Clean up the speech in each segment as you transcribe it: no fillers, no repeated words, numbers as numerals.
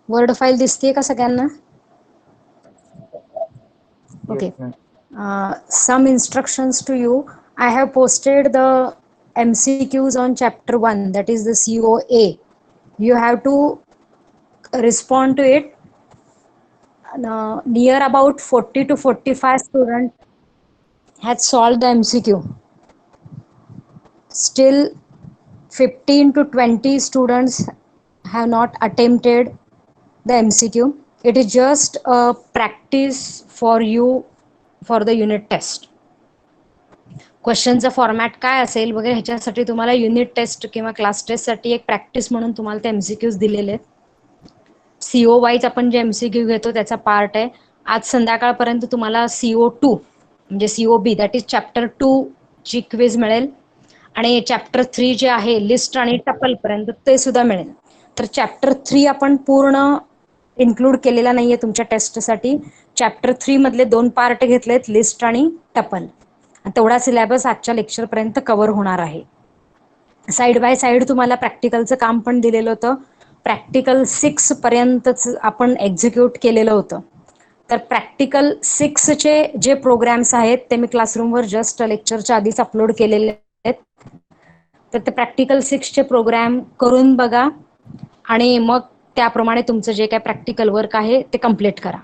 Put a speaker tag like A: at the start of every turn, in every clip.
A: Word file दिसतेय का सगळ्यांना? Okay. Some instructions to you. I have posted the MCQs on chapter 1, that is the COA. You have to respond to it. Near about 40 to 45 students had solved the MCQ. Still 15 to 20 students have not attempted the MCQ. It is just a practice for you for the unit test. क्वेश्चनचा format काय असेल वगैरे ह्याच्यासाठी तुम्हाला unit taste किंवा class टेस्टसाठी एक practice म्हणून तुम्हाला ते एमसीक्यूज दिलेले आहेत. सीओ वाईज आपण जे एमसीक्यू घेतो त्याचा पार्ट आहे. आज संध्याकाळपर्यंत तुम्हाला CO2 म्हणजे COB दॅट इज चॅप्टर 2 ची क्विज मिळेल आणि चॅप्टर 3 जे आहे लिस्ट आणि टपल पर्यंत ते सुद्धा मिळेल. तर चॅप्टर 3 आपण पूर्ण इन्क्लूड केलेला नाहीये तुमच्या टेस्टसाठी. चॅप्टर 3 मधले 2 पार्ट घेतलेत, लिस्ट आणि टपल. तेवढा सिलेबस आजच्या लेक्चरपर्यंत कव्हर होणार आहे. साईड बाय साईड तुम्हाला प्रॅक्टिकलचं काम पण दिलेलं होतं. प्रॅक्टिकल 6 पर्यंतच आपण एक्झिक्यूट केलेलं होतं. तर प्रॅक्टिकल 6चे जे प्रोग्राम्स आहेत ते मी क्लासरूमवर जस्ट लेक्चरच्या आधीच अपलोड केलेले आहेत. तर ते प्रॅक्टिकल 6चे प्रोग्राम करून बघा आणि मग त्याप्रमाणे तुमचं जे काय प्रॅक्टिकल वर्क आहे ते कम्प्लीट करा.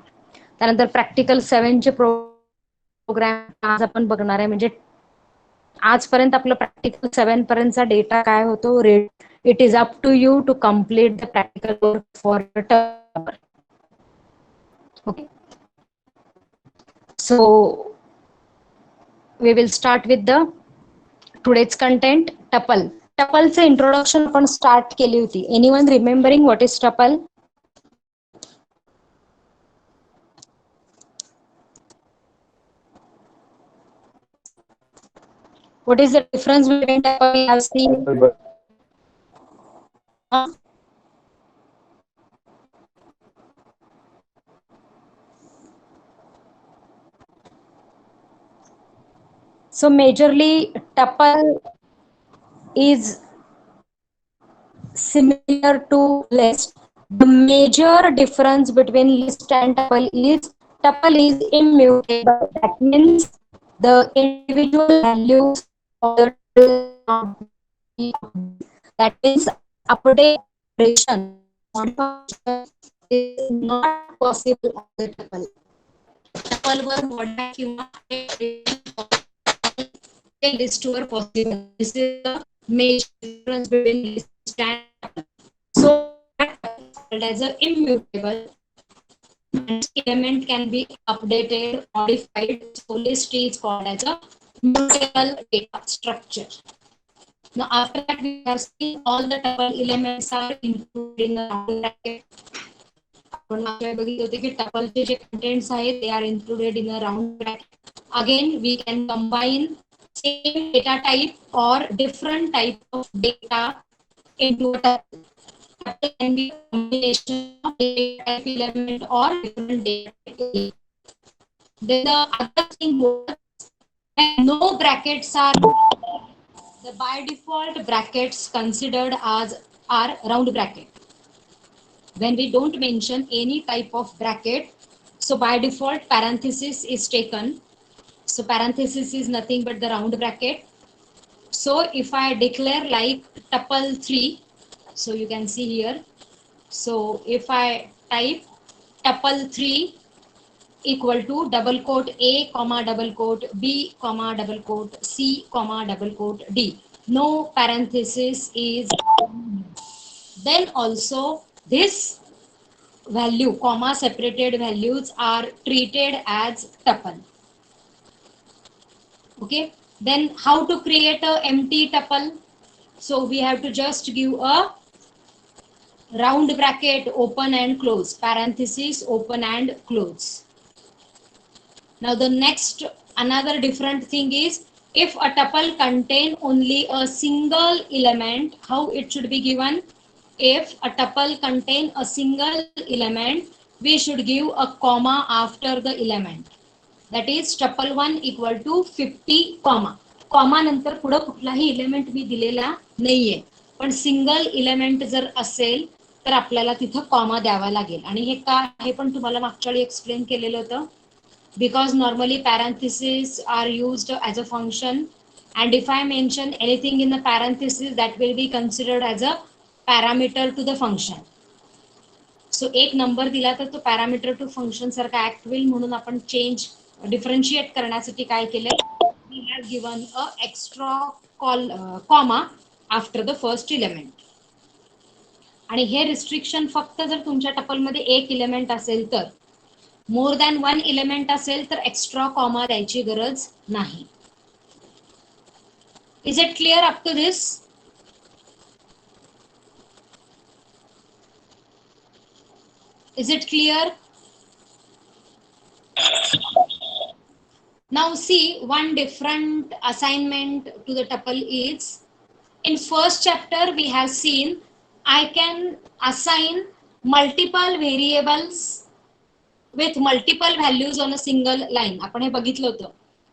A: त्यानंतर प्रॅक्टिकल 7चे प्रोग्राम आज आपण बघणार आहे. म्हणजे आजपर्यंत आपलं प्रॅक्टिकल 7 पर्यंतचा डेटा काय होतो. It is up to you to complete the practical work for tuple. Okay, so we will start with the today's content. Tuple. टपलचं इंट्रोडक्शन आपण स्टार्ट केली होती. Anyone remembering what is tuple? What is the difference between tuple we have seen? So majorly tuple is similar to list. The major difference between list and tuple is immutable. That means the individual values of the that means update operation is not possible on the tuple. Tuple वर modify किंवा list वर possible. This is the major difference between list and tuple. So called as a immutable, and element can be updated, modified. So list is called as a mutable data structure. Now after that we have seen all the tuple elements are included in the round bracket. आपण मागच्या बघितले होते की टपलचे जे contents आहेत they are included in a round bracket. Again we can combine same data type or different type of data into a tuple. Tuple can be a combination of data type element or different data type element. Then the other thing was no brackets are the by default brackets considered as are round bracket. When we don't mention any type of bracket, so by default parenthesis is taken. So parenthesis is nothing but the round bracket. So if I declare like tuple 3, so you can see here. So if I type tuple 3 equal to double quote A comma double quote B comma double quote C comma double quote D, no parenthesis is, then also this value comma separated values are treated as tuple. Okay, then how to create a empty tuple? So we have to just give a round bracket open and close, parenthesis open and close. Now the next another different thing is, if a tuple contain only a single element, how it should be given? If a tuple contain a single element, we should give a comma after the element. That is tuple 1 equal to 50 comma. Comma नंतर पुढे कुठलाही element मी दिलेला नाहीये. पण single element जर असेल तर आपल्याला तिथं कॉमा द्यावा लागेल. आणि हे का हे पण तुम्हाला मागच्या वेळी एक्सप्लेन केलेलं होतं. Because normally parentheses are used as a function, and if I mention anything in the parentheses, that will be considered as a parameter to the function. So एक नंबर दिला तर तो पॅरामीटर टू फंक्शन सारखा act होईल, म्हणून आपण change differentiate करण्यासाठी काय केलंय, we have given a extra comma after the first element. आणि हे रिस्ट्रिक्शन फक्त जर तुमच्या टपलमध्ये एक इलेमेंट असेल तर, मोर दॅन वन इलेमेंट असेल तर एक्स्ट्रा कॉमा द्यायची गरज नाही. Is it clear up to this? Is it clear? Now see, one different assignment to the tuple is, in first chapter we have seen I can assign multiple variables with multiple values on a single line. आपण हे बघितलं होतं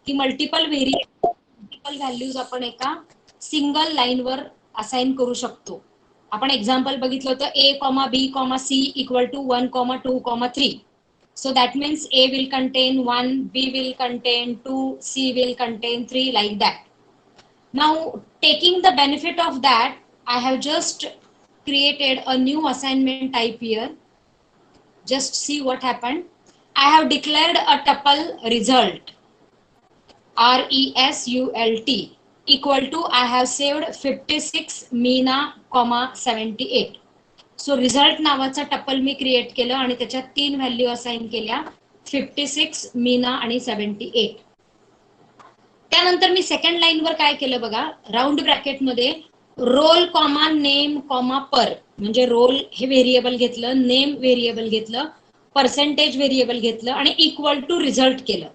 A: की multiple values आपण एका single line वर assign करू शकतो. आपण एक्झाम्पल बघितलं होतं A,B,C equal to 1,2,3. So that means A will contain 1, B will contain 2, C will contain 3, like that. Now, taking the benefit of that, I have just created a new assignment type here. Just see what happened. I have declared a tuple result, RESULT, equal to, I have saved 56 Meena, 78. So result नावाचा tuple मी create केलं आणि त्याच्यात 3 value assign केल्या, 56, मीना आणि 78. त्यानंतर मी second line वर काय केलं बघा, राऊंड ब्रॅकेट मध्ये रोल कॉमा नेम कॉमा पर, म्हणजे रोल हे व्हेरिएबल घेतलं, नेम व्हेरिएबल घेतलं, पर्सेंटेज व्हेरिएबल घेतलं आणि इक्वल टू रिझल्ट केलं.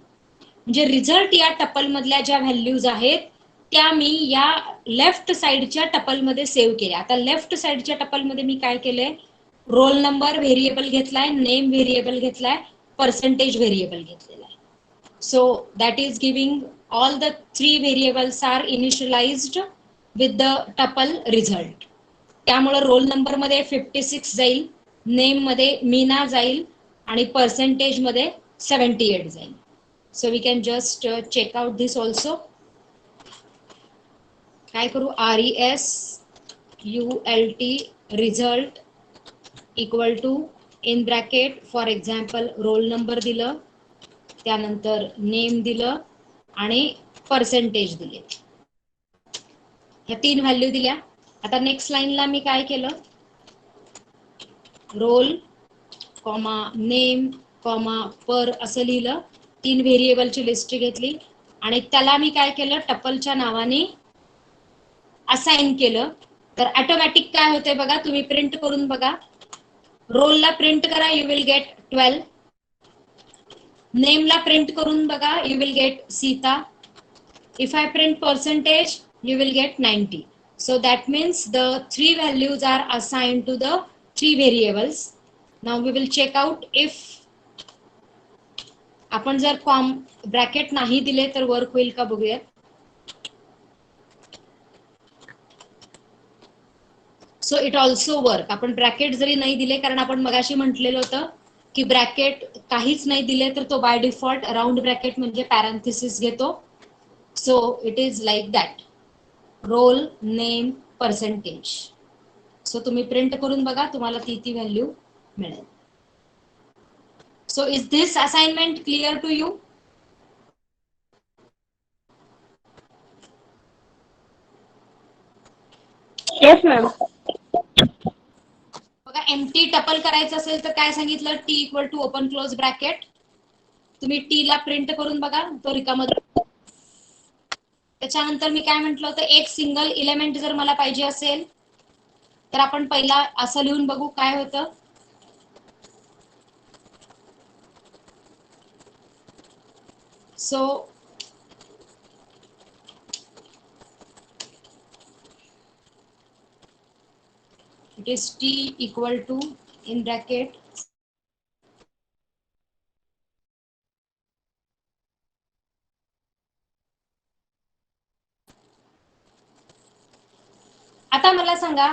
A: म्हणजे रिझल्ट या टपल मधल्या ज्या व्हॅल्यूज आहेत त्या मी या लेफ्ट साइडच्या टपलमध्ये सेव्ह केल्या. आता लेफ्ट साइडच्या टपलमध्ये मी काय केलंय, रोल नंबर व्हेरिएबल घेतलाय, नेम व्हेरिएबल घेतलाय, पर्सेंटेज व्हेरिएबल घेतलेला आहे. So that is giving all the 3 variables are initialized with the tuple result. त्यामुळे रोल नंबर मध्ये 56 जाईल, नेम मध्ये मीना जाईल आणि पर्सेंटेज मध्ये 78 जाईल. So we can just check out this also. काय करू, RESULT result equal to, in bracket for example roll number दिलं, त्यानंतर नेम दिलं आणि पर्सेंटेज दिले. ह्या 3 व्हॅल्यू दिल्या. आता नेक्स्ट लाईनला मी काय केलं, रोल कॉमा नेम कॉमा पर असं लिहिलं, 3 व्हेरिएबलची लिस्ट घेतली आणि त्याला मी काय केलं, टपलच्या नावाने असाइन केलं. तर ऑटोमॅटिक काय होते बघा, तुम्ही प्रिंट करून बघा. रोलला प्रिंट करा, यू विल गेट 12. नेमला प्रिंट करून बघा, you will get Sita. If I print percentage, you will get 90. So that means the 3 values are assigned to the 3 variables. Now we will check out if आपण जर bracket नाही दिले तर work होईल का बघूया. So it also work. आपण bracket जरी नाही दिले, कारण आपण मगाशी म्हटलेलं होतं की ब्रॅकेट काहीच नाही दिले तर तो बाय डिफॉल्ट राऊंड ब्रॅकेट म्हणजे पॅरेंथेसिस घेतो. So it is like that, roll name percentage. So तुम्ही प्रिंट करून बघा, तुम्हाला ती व्हॅल्यू मिळेल. So is this assignment clear to you?
B: Yes ma'am.
A: बघा, एम्प्टी टपल करायचं असेल तर काय सांगितलं, t equal to open close bracket. तुम्ही टी ला प्रिंट करून बघा, तो रिकामा. त्याच्यानंतर मी काय म्हटलं होतं, एक सिंगल इलेमेंट जर मला पाहिजे असेल तर आपण पहिला असं लिहून बघू काय होतं. So it is t equal to, in bracket, आता मला सांगा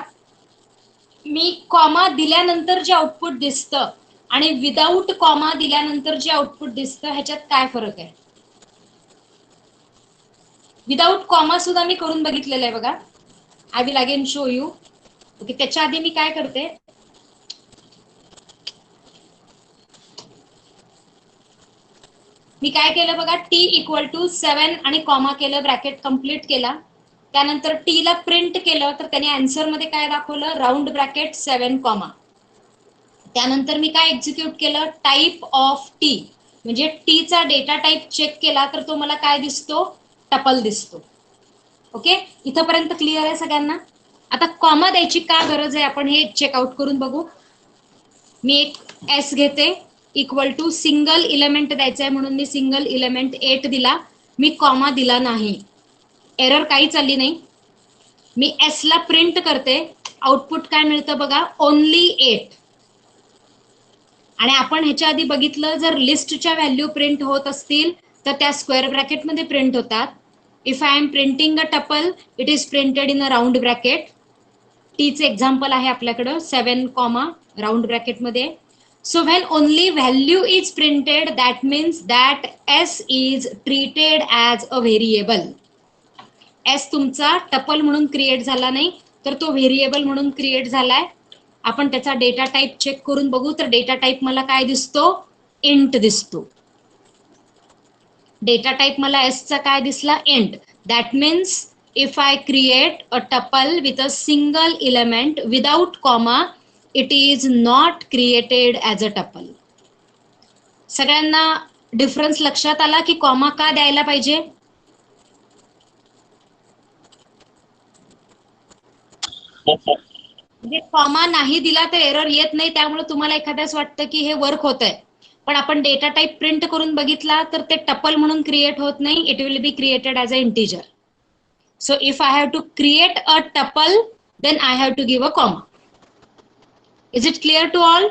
A: मी कॉमा दिल्यानंतर जे आउटपुट दिसतं आणि विदाऊट कॉमा दिल्यानंतर जे आउटपुट दिसतं ह्याच्यात काय फरक आहे? विदाऊट कॉमा सुद्धा मी करून बघितलेलं आहे बघा. I will again show you. Okay, त्याच्या आधी मी काय करते, मी काय केलं बघा, टी इक्वल टू 7 आणि कॉमा केलं, ब्रॅकेट कंप्लीट केला. त्यानंतर टी ला प्रिंट केलं तर त्याने आन्सर मध्ये काय दाखवलं, राऊंड ब्रॅकेट 7 कॉमा. त्यानंतर मी काय एक्झिक्यूट केलं, टाईप ऑफ टी, म्हणजे टी चा डेटा टाईप चेक केला तर तो मला काय दिसतो, टपल दिसतो. ओके, इथपर्यंत क्लिअर आहे सगळ्यांना? आता कॉमा द्यायची का गरज आहे आपण हे चेकआउट करून बघू. मी एक एस घेते, इक्वल टू सिंगल इलेमेंट द्यायचा आहे म्हणून मी सिंगल इलेमेंट 8 दिला, मी कॉमा दिला नाही, एरर काहीच आली नाही. मी एस ला प्रिंट करते, आउटपुट काय मिळतं बघा, ओनली 8. आणि आपण ह्याच्या आधी बघितलं, जर लिस्टच्या व्हॅल्यू प्रिंट होत असतील तर त्या स्क्वेअर ब्रॅकेटमध्ये प्रिंट होतात. If I am printing a tuple, it is printed in a round bracket. टीचे एक्झाम्पल आहे आपल्याकडं 7 कॉमा राऊंड ब्रॅकेटमध्ये. So when only value is printed, that means that s is treated as a variable. s तुमचा tuple म्हणून create झाला नाही तर तो व्हेरिएबल म्हणून क्रिएट झालाय. आपण त्याचा डेटा टाईप चेक करून बघू तर डेटा टाईप मला काय दिसतो, इंट दिसतो. डेटा टाईप मला s चा काय दिसला, int. That means if I create a tuple with a single element without comma, it is not created as a tuple. सगळ्यांना डिफरन्स लक्षात आला की कॉमा का द्यायला पाहिजे? म्हणजे कॉमा नाही दिला तर एरर येत नाही, त्यामुळे तुम्हाला एखाद्याच वाटतं की हे वर्क होत आहे. पण आपण डेटा टाईप प्रिंट करून बघितला तर ते टपल म्हणून क्रिएट होत नाही, it will be created as a integer. So if I have to create a tuple, then I have to give a comma. Is it clear to all?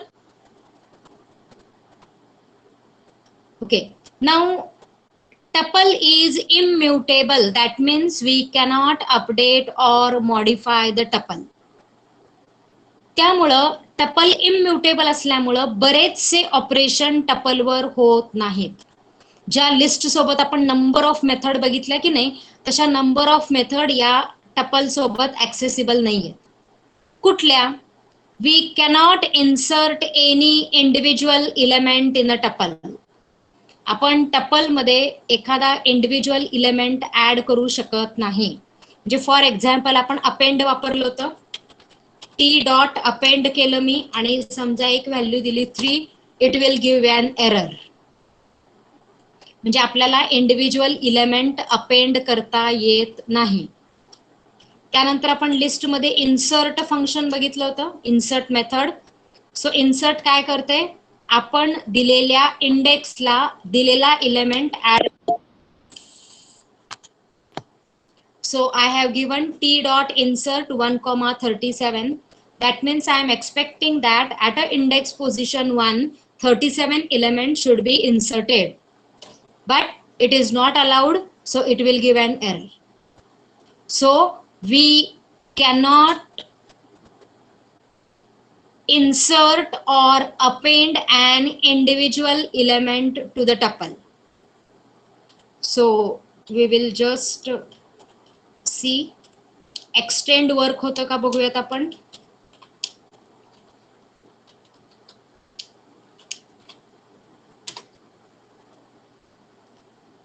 A: Okay. Now, tuple is immutable. That means we cannot update or modify the tuple. त्यामुळं tuple इम्म्युटेबल असल्यामुळं बरेचसे operation टपलवर होत नाहीत. ज्या list सोबत आपण number of method बघितल्या की नाही, तशा नंबर ऑफ मेथड या टपल सोबत ऍक्सेसिबल नाहीये. कुठल्या? We cannot insert any individual element in a tuple. आपण टपल मध्ये एखादा इंडिव्हिज्युअल इलेमेंट ऍड करू शकत नाही. म्हणजे फॉर एक्झाम्पल आपण अपेंड वापरलं होतं, टी डॉट अपेंड केलं मी आणि समजा एक व्हॅल्यू दिली 3, it will give an error. म्हणजे आपल्याला इंडिव्हिज्युअल इलेमेंट अपेंड करता येत नाही. त्यानंतर आपण लिस्टमध्ये इन्सर्ट फंक्शन बघितलं होतं, इन्सर्ट मेथड. सो इन्सर्ट काय करते, आपण दिलेल्या इंडेक्सला दिलेला element add. So I have given t dot insert 1,37. That means I am expecting that at a index position 1, 37 element should be inserted. But it is not allowed, so it will give an error. So we cannot insert or append an individual element to the tuple. So we will just see extend work होतं का बघूयात आपण.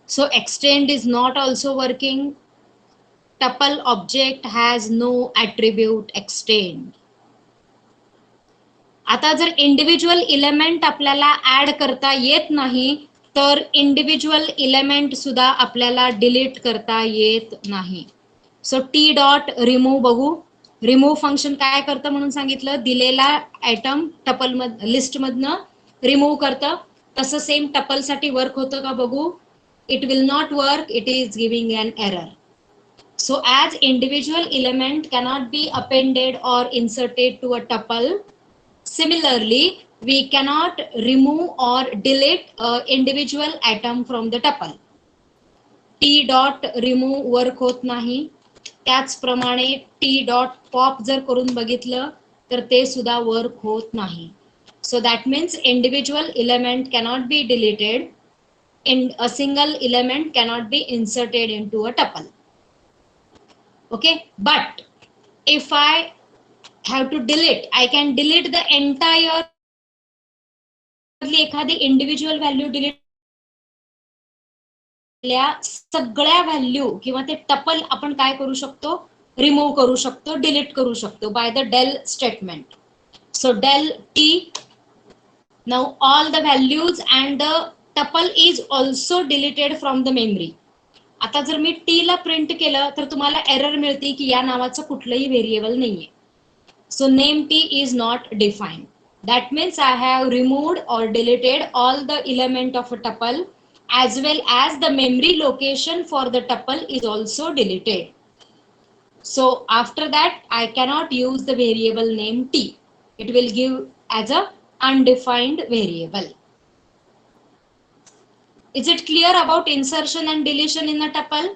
A: So extend is not also working. Tuple object has no attribute extend. आता जर individual element आपल्याला add करता येत नाही तर इंडिव्हिज्युअल इलेमेंट सुद्धा आपल्याला डिलीट करता येत नाही. सो टी डॉट रिमूव्ह बघू. रिमूव्ह फंक्शन काय करतं म्हणून सांगितलं, दिलेला आयटम टपल लिस्ट मधनं रिमूव्ह करतं. तसं सेम टपल साठी वर्क होतं का बघू. It will not work, it is giving an error. So as individual element cannot be appended or inserted to a tuple, similarly we cannot remove or delete an individual atom from the tuple. T dot remove work होत नाही. त्याचप्रमाणे T dot pop जर करून बघितलं तर ते सुद्धा work होत नाही. So that means individual element cannot be deleted, in a single element cannot be inserted into a tuple. Okay, but if I have to delete, I can delete the entire एखादी individual value delete, सगळ्या value किंवा ते tuple आपण काय करू शकतो, remove करू शकतो, डिलीट करू शकतो by the del statement. So del t, now all the values and the tuple is also deleted from the memory. आता जर मी टी ला प्रिंट केलं तर तुम्हाला एरर मिळते की या नावाचं कुठलंही व्हेरिएबल नाहीये. So name T is not defined. That means I have removed or deleted all the element of a tuple, as well as the memory location for the tuple is also deleted. So after that I cannot use the variable name t. It will give as a undefined variable. Is it clear about insertion and deletion in a tuple?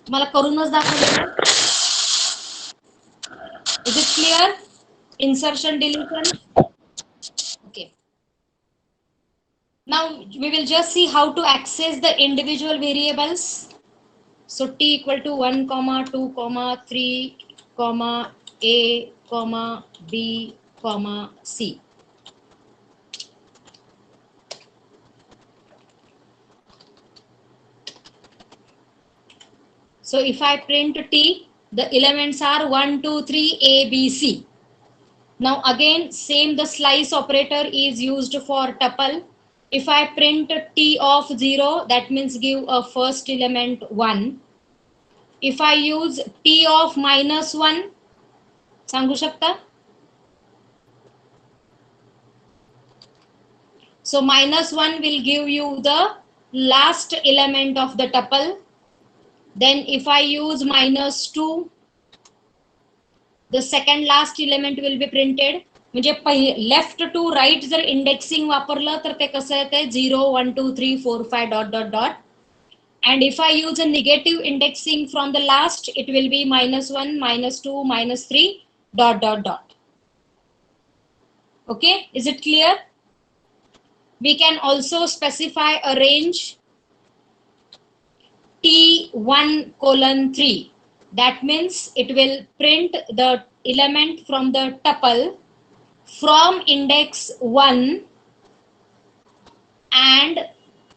A: तुम्हाला करूनच दाखवलं. Is it clear? Insertion, deletion. Okay. Now we will just see how to access the individual variables. So t equal to 1, 2, 3, a, b, c. So if I print t, the elements are 1, 2, 3, a, b, c. Now again same, the slice operator is used for tuple. If I print t of 0, that means give a first element 1. If I use t of -1, सांगू शकता? So -1 will give you the last element of the tuple. Then if I use -2, the second last element will be printed. म्हणजे left to right जर indexing वापरलं तर ते कसं येते 0, 1, 2, 3, 4, 5 dot dot dot. And if I use a negative indexing from the last, it will be -1, -2, -3 dot dot dot. Okay, is it clear? We can also specify a range t1:3. That means it will print the element from the tuple from index 1 and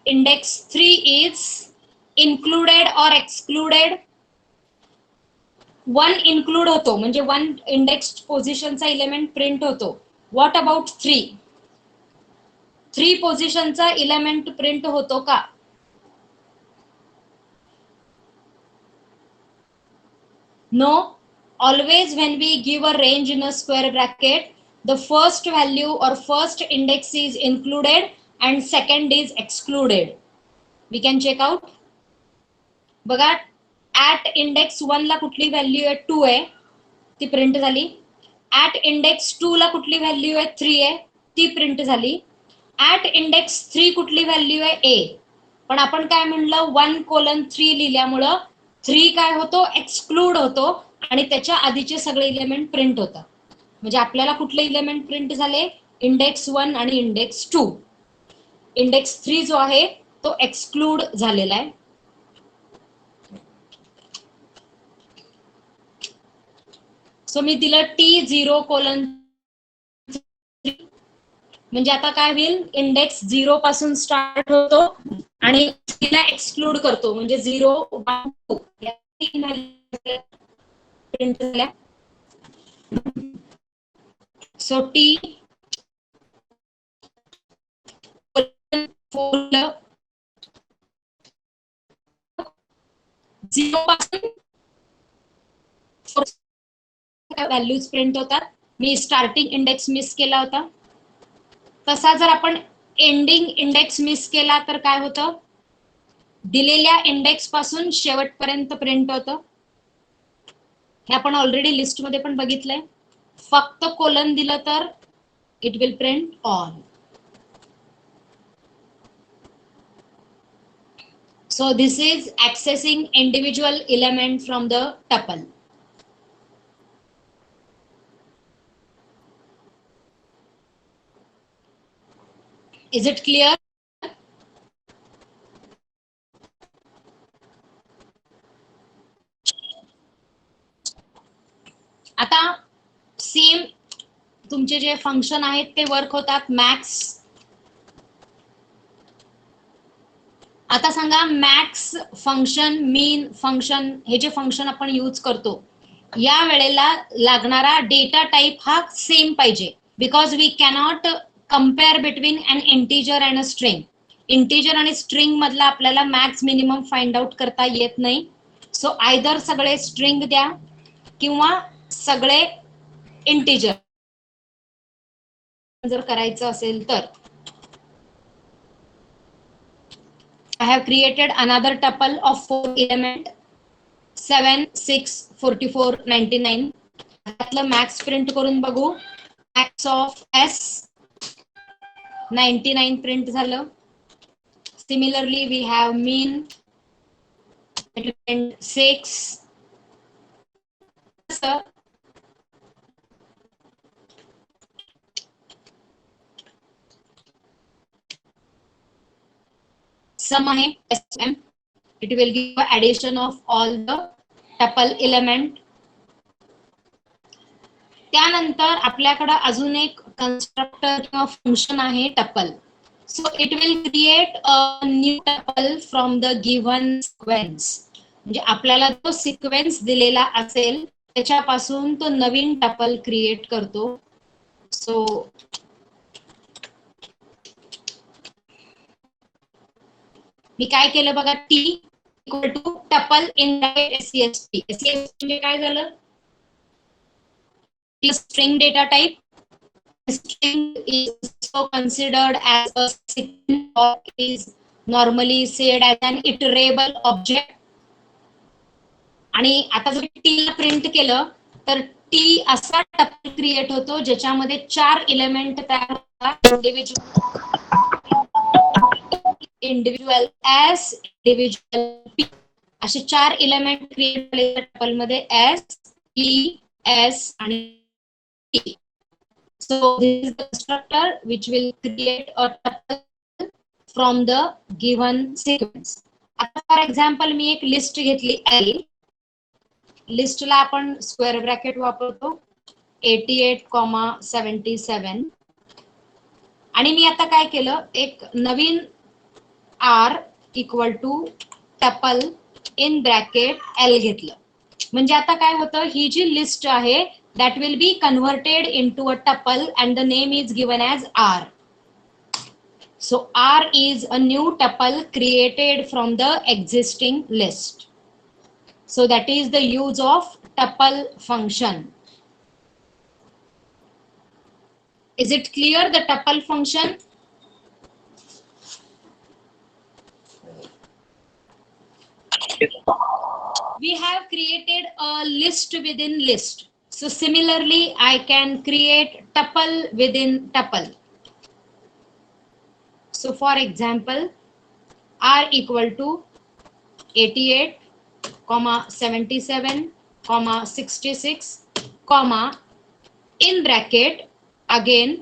A: index 3 is included or excluded. 1 include होतो म्हणजे 1 index पोझिशनचा element print होतो. What about 3? 3 पोझिशनचा element print होतो का? No. Always when we give a range in a square bracket, the first value or first index is included and second is excluded. We can check out. बघा, at index 1 ला कुठली value आहे 2 आहे, ती print झाली. at index 2 ला कुठली value आहे 3 आहे, ती प्रिंट झाली. at index 3 कुठली व्हॅल्यू आहे a. पण आपण काय म्हणलं 1:3 लिहिल्यामुळं 3 काय होतो, एक्सक्लूड होतो आणि त्याच्या आधीचे सगळे इलेमेंट प्रिंट होतात. म्हणजे आपल्याला कुठले इलेमेंट प्रिंट झाले, इंडेक्स 1 आणि इंडेक्स 2. इंडेक्स 3 जो आहे तो एक्सक्लूड झालेला आहे. सो मी दिलं t0:3 म्हणजे आता काय होईल, इंडेक्स 0 पासून स्टार्ट होतो आणि तिला एक्सक्लूड करतो म्हणजे 0, 1, 2 या तीन प्रिंट झाल्या. सो टी 0 पासून व्हॅल्यूज प्रिंट होतात. मी स्टार्टिंग इंडेक्स मिस केला होता. तसा जर आपण एंडिंग इंडेक्स मिस केला तर काय होतं, दिलेल्या इंडेक्स पासून शेवटपर्यंत प्रिंट होतं. हे आपण ऑलरेडी लिस्ट मध्ये पण बघितलंय. फक्त कोलन दिलं तर it will print all. So this is accessing individual element from the tuple. Is it clear? आता सेम तुमचे जे फंक्शन आहेत ते वर्क होतात मॅक्स. आता सांगा मॅक्स फंक्शन, मीन फंक्शन, हे जे फंक्शन आपण यूज करतो या वेळेला लागणारा डेटा टाइप हा सेम पाहिजे, because we cannot compare between an integer and a string. Integer आणि स्ट्रिंग मधला आपल्याला मॅक्स मिनिमम फाइंड आउट करता येत नाही. सो आयदर सगळे स्ट्रिंग द्या किंवा सगळे इंटीजर जर करायचं असेल तर. I have created another tuple of 4 element 7, 6, 44, 99. त्यातलं मॅक्स प्रिंट करून बघू. मॅक्स ऑफ S 99 प्रिंट झालं. Similarly we have mean 6. Sum आहे SM. It will give addition of all the tuple element. त्यानंतर आपल्याकडे अजून एक कन्स्ट्रक्टर किंवा फंक्शन आहे tuple. So it will create a new tuple from the given sequence. म्हणजे आपल्याला जो सिक्वेन्स दिलेला असेल त्याच्यापासून तो नवीन टपल क्रिएट करतो. सो मी काय केलं बघा, t equal to tuple in SCSP. SCSP म्हणजे काय झालं, string data type. String is also considered as a sequence or is normally said as an iterable object. आणि आता जर टी ला प्रिंट केलं तर टी असा टपल क्रिएट होतो ज्याच्यामध्ये 4 एलिमेंट तयार होतात. इंडिव्हिज्युअल एस, इंडिव्हिज्युअल पी असे 4 एलिमेंट क्रिएट केले टपल मध्ये, एस, ई, एस आणि T. So this is the constructor which will create a tuple from the given sequence. आता फॉर एक्झाम्पल मी एक लिस्ट घेतली L. लिस्टला आपण स्क्वेअर ब्रॅकेट वापरतो 88,77 आणि मी आता काय केलं, एक नवीन R equal to tuple in bracket L घेतलं. म्हणजे आता काय होतं, ही जी लिस्ट आहे that will be converted into a tuple and the name is given as R. So R is a new tuple created from the existing list. So that is the use of tuple function. Is it clear, the tuple function? We have created a list within list. So similarly, I can create tuple within tuple. So for example, R equal to 88,77, 66, in bracket again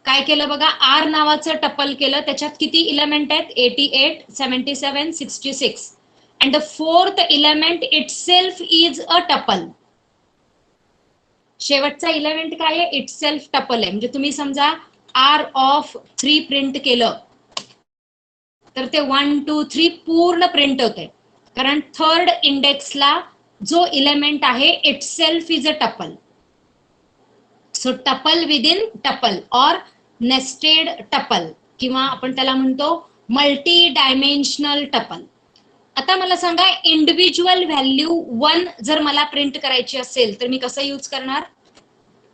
A: काय केलं बघा, R नावाचं tuple केलं. त्याच्यात किती element आहेत, 88, 77, 66 and the fourth element itself is a tuple. शेवटचा element काय आहे, itself tuple आहे. म्हणजे तुम्ही समजा R of 3 प्रिंट केलं तर ते 1, 2, 3 पूर्ण प्रिंट होते, कारण थर्ड इंडेक्सला जो इलेमेंट आहे itself is a tuple. So tuple within tuple और नेस्टेड टपल किंवा आपण त्याला म्हणतो मल्टी डायमेन्शनल टपल. आता मला सांगा, इंडिव्हिज्युअल व्हॅल्यू 1 जर मला प्रिंट करायची असेल तर मी कसं यूज करणार.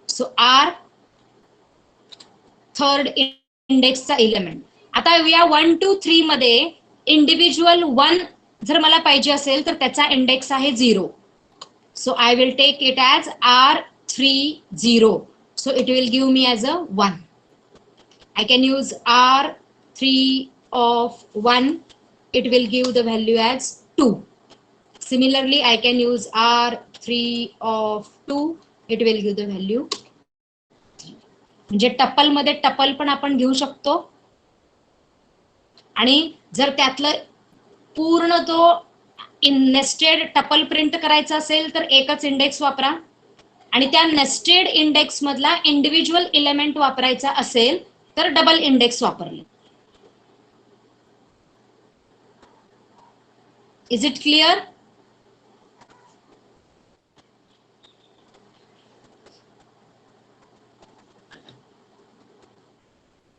A: सो आर थर्ड इंडेक्सचा इलेमेंट. आता या 1, 2, 3 मध्ये इंडिव्हिज्युअल 1 जर मला पाहिजे असेल तर त्याचा इंडेक्स आहे 0. So I will take it as R30. So it will give me as a 1. I can use R3 of 1. It will give the value as 2. Similarly, I can use R3 of 2. It will give the value म्हणजे tuple मध्ये tuple पण आपण घेऊ शकतो, आणि जर त्यातलं पूर्ण तो नेस्टेड टपल प्रिंट करायचा असेल तर एकच इंडेक्स वापरा, आणि त्या नेस्टेड इंडेक्स मधला इंडिव्हिज्युअल एलिमेंट वापरायचा असेल तर डबल इंडेक्स वापरले. Is it clear?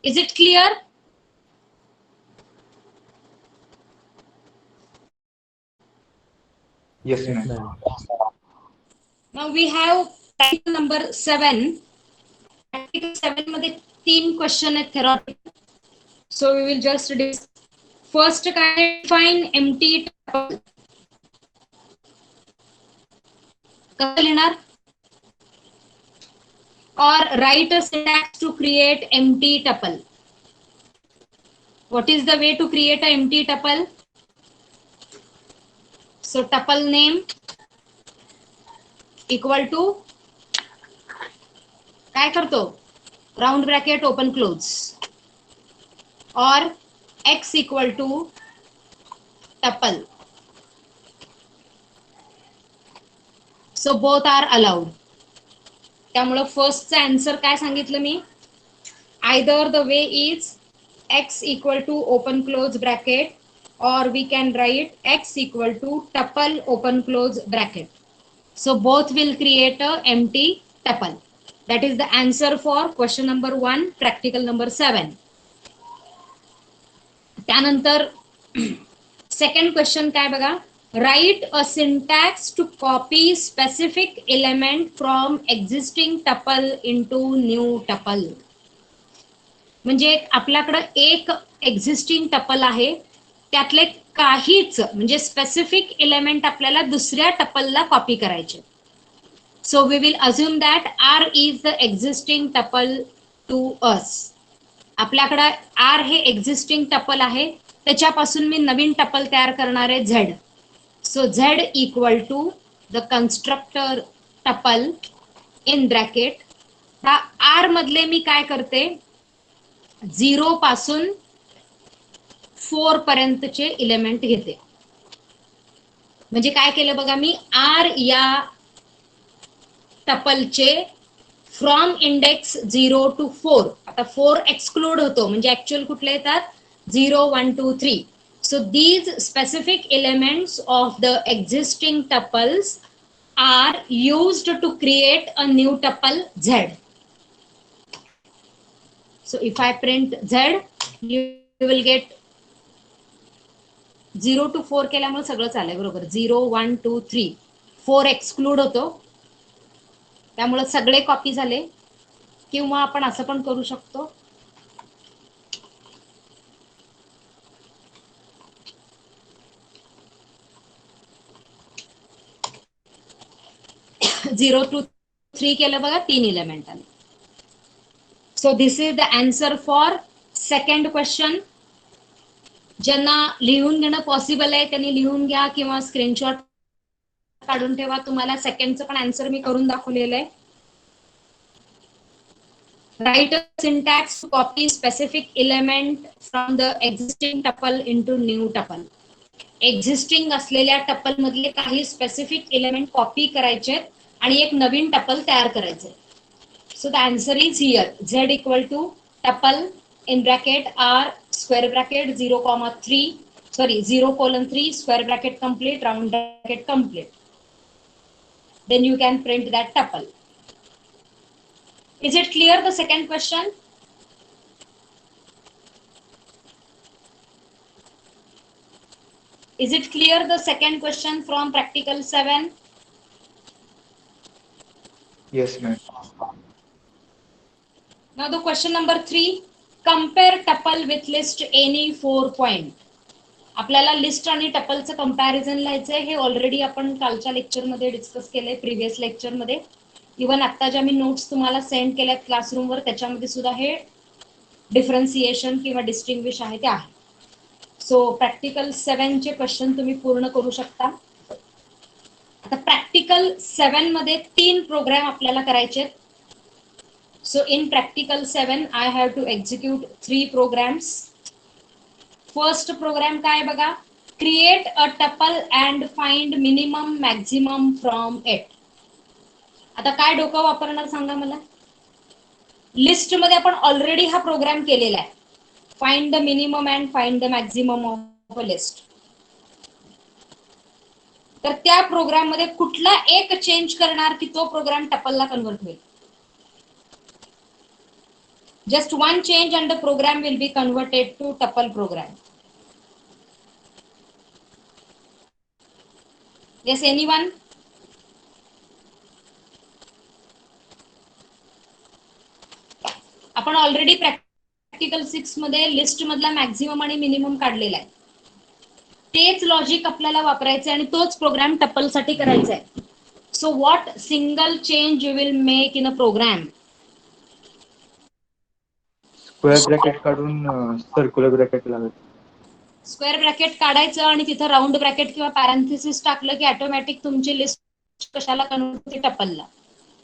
A: Is it clear?
B: Yes, ma'am.
A: Now we have practical number 7. Practical 7 मध्ये 3 क्वेश्चन आहेत theoretical. So we will just first काय, define empty tuple. कसं लिहिणार? Or write a syntax to create empty tuple. What is the way to create an empty tuple? So tuple name equal to काय करतो, round bracket open close, और x equal to tuple. So both are allowed. त्यामुळे फर्स्टचा answer काय सांगितलं मी, either the way is x equal to open close bracket, or we can write x equal to tuple open close bracket. So both will create a empty tuple. That is the answer for question number 1, practical number 7. त्यानंतर second question काय बघा, write a syntax to copy specific element from existing tuple into new tuple. म्हणजे आपल्याकडे एक existing tuple आहे, त्यातले काहीच म्हणजे स्पेसिफिक एलिमेंट आपल्याला दुसऱ्या टपलला कॉपी करायचे. So we will assume that r is the existing tuple to us. आपल्याकडे आर हे एक्झिस्टिंग टपल आहे, त्याच्यापासून मी नवीन टपल तयार करणार आहे Z. So Z equal to the constructor tuple in bracket. ह्या आर मधले मी काय करते, 0 पासून 4 पर्यंतचे एलिमेंट घेते. म्हणजे काय केलं बघा, मी आर या टपलचे फ्रॉम इंडेक्स 0 to 4, आता 4 एक्सक्लूड होतो, म्हणजे ऍक्च्युअल कुठले येतात, 0, 1, 2, 3. So these specific elements of the existing tuples are used to create a new tuple Z. So if I print Z, you will get 0 to 4 केल्यामुळे सगळं चालेल बरोबर. 0, 1, 2, 3, 4 एक्सक्लूड होतो, त्यामुळे सगळे कॉपी झाले. किंवा आपण असं पण करू शकतो, झिरो टू 3 केलं बघा, 3 एलिमेंट आले. So this is the answer for second question. ज्यांना लिहून घेणं पॉसिबल आहे त्यांनी लिहून घ्या किंवा स्क्रीनशॉट काढून ठेवा. तुम्हाला सेकंडचं पण आन्सर मी करून दाखवलेलं आहे. Write a syntax to copy specific element from the existing tuple into new tuple. Existing असलेल्या टपल मधले काही स्पेसिफिक एलिमेंट कॉपी करायचे आणि एक नवीन टपल तयार करायचे. So the answer is here, z equal to tuple in bracket r square bracket 0,3, sorry 0:3 square bracket complete, round bracket complete. Then you can print that tuple. Is it clear the second question? Is it clear the second question from practical 7?
B: Yes, ma'am.
A: Now the question number 3, compare tuple with list any 4 point. आपल्याला list आणि टपलचं comparison लिहायचंय. हे already आपण कालच्या लेक्चरमध्ये discuss केलंय, previous लेक्चरमध्ये. Even आता ज्या मी नोट्स तुम्हाला सेंड केल्यात क्लासरूमवर, त्याच्यामध्ये सुद्धा हे डिफरन्सिएशन किंवा डिस्टिंग्विश आहे ते आहे. सो प्रॅक्टिकल 7 चे क्वेश्चन तुम्ही पूर्ण करू शकता. आता प्रॅक्टिकल 7 मध्ये 3 प्रोग्राम आपल्याला करायचे. So in practical 7 I have to execute 3 programs. First program काय बघा, create a tuple and find minimum maximum from it. आता काय डोकं वापरणार सांगा मला. लिस्ट मध्ये आपण ऑलरेडी हा प्रोग्राम केलेला आहे, find the minimum and find the maximum of a list. तर त्या प्रोग्राम मध्ये कुठला एक चेंज करणार की तो प्रोग्राम टपलला कन्वर्ट होईल. Just one change and the program will be converted to tuple program. Yes anyone. आपण ऑलरेडी प्रॅक्टिकल 6 मध्ये लिस्ट मधला मॅक्झिमम आणि मिनिमम काढलेला आहे. तेच लॉजिक आपल्याला वापरायचं आणि तोच प्रोग्राम टपल साठी करायचा आहे. So what single change you will make in a program.
B: Square bracket काढून सर्क्युलर ब्रॅकेट लावायचं.
A: स्क्वेअर ब्रॅकेट काढायचं आणि तिथं राऊंड ब्रॅकेट किंवा पॅरेंथेसिस टाकलं की ऑटोमॅटिक तुमची लिस्ट कशाला कन्वर्ट होते, टपलला.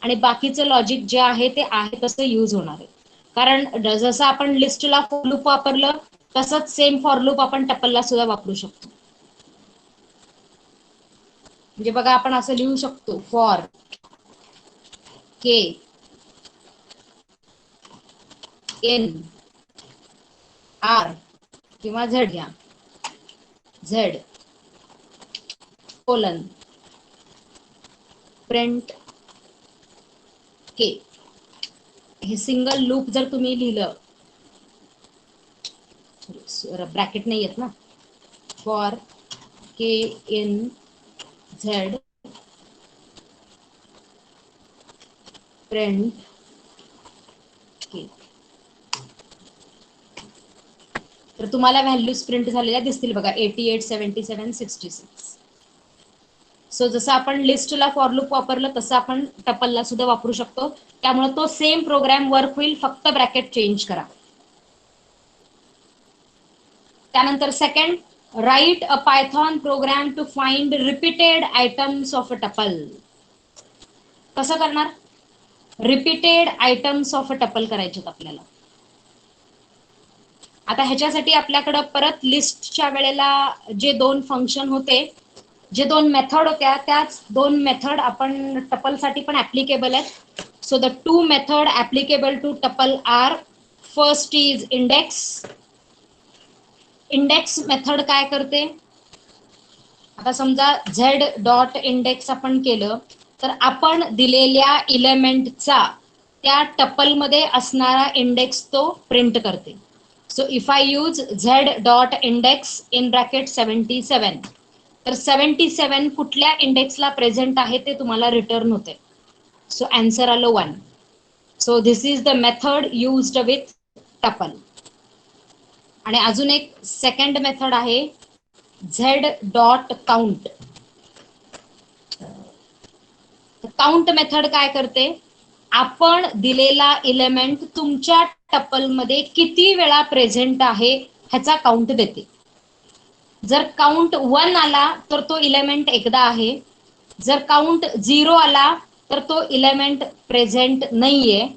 A: आणि बाकीचं लॉजिक जे आहे ते आहे तसं यूज होणार आहे. कारण जसं आपण लिस्टला फॉर लूप वापरलं तसंच सेम फॉर लूप आपण टपलला सुद्धा वापरू शकतो. म्हणजे बघा आपण असं लिहू शकतो, फॉर के एन आर किंवा झेड घ्या, झेड कोलन प्रिंट के. हे सिंगल लूप जर तुम्ही लिहिलं, ब्रॅकेट नाही येत ना, for k in z print k, तर तुम्हाला व्हॅल्यूज प्रिंट झालेल्या दिसतील बघा, 88, 77, 66. सो जसं आपण लिस्टला फॉर लूप वापरलं तसं आपण टपलला सुद्धा वापरू शकतो. त्यामुळे तो सेम प्रोग्राम वर्क होईल, फक्त ब्रॅकेट चेंज करा. त्यानंतर second, write a Python program to find repeated items of a tuple. कसं करणार, repeated items of a tuple करायचे आपल्याला. आता ह्याच्यासाठी आपल्याकडं परत लिस्टच्या वेळेला जे 2 फंक्शन होते, जे 2 मेथड होत्या, त्याच 2 मेथड आपण टपल साठी पण ऍप्लिकेबल आहेत. So the 2 method applicable to tuple are, first is index. Index method काय करते, आता समजा झेड डॉट इंडेक्स आपण केलं तर आपण दिलेल्या इलेमेंटचा त्या टपल मध्ये असणारा इंडेक्स तो प्रिंट करते. So if I use Z dot index in bracket 77, तर 77 कुठल्या इंडेक्सला प्रेझेंट आहे ते तुम्हाला रिटर्न होते. सो आन्सर आलं 1. So this is the method used with tuple. आणि अजून एक सेकंड मेथड आहे Z dot count. Count method काय करते, आपण दिलेला इलेमेंट तुमच्या टपलमध्ये किती वेळा प्रेझेंट आहे ह्याचा काउंट देते. जर काउंट 1 आला तर तो इलेमेंट एकदा आहे, जर काउंट 0 आला तर तो इलेमेंट प्रेझेंट नाहीये,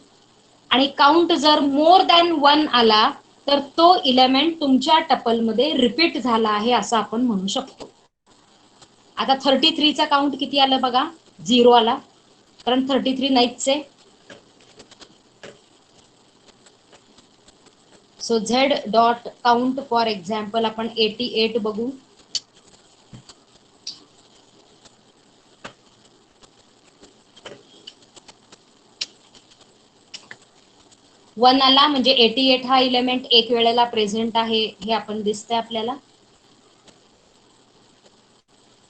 A: आणि काउंट जर मोर दॅन 1 आला तर तो इलेमेंट तुमच्या टपलमध्ये रिपीट झाला आहे असं आपण म्हणू शकतो. आता 33 चा काउंट किती आलं बघा, 0 आला, कारण 33 नाहीच आहे. So Z dot count for example आपण 88 बघू. वन आला म्हणजे 88 हा इलेमेंट एक वेळेला प्रेझेंट आहे हे आपण दिसतंय आपल्याला.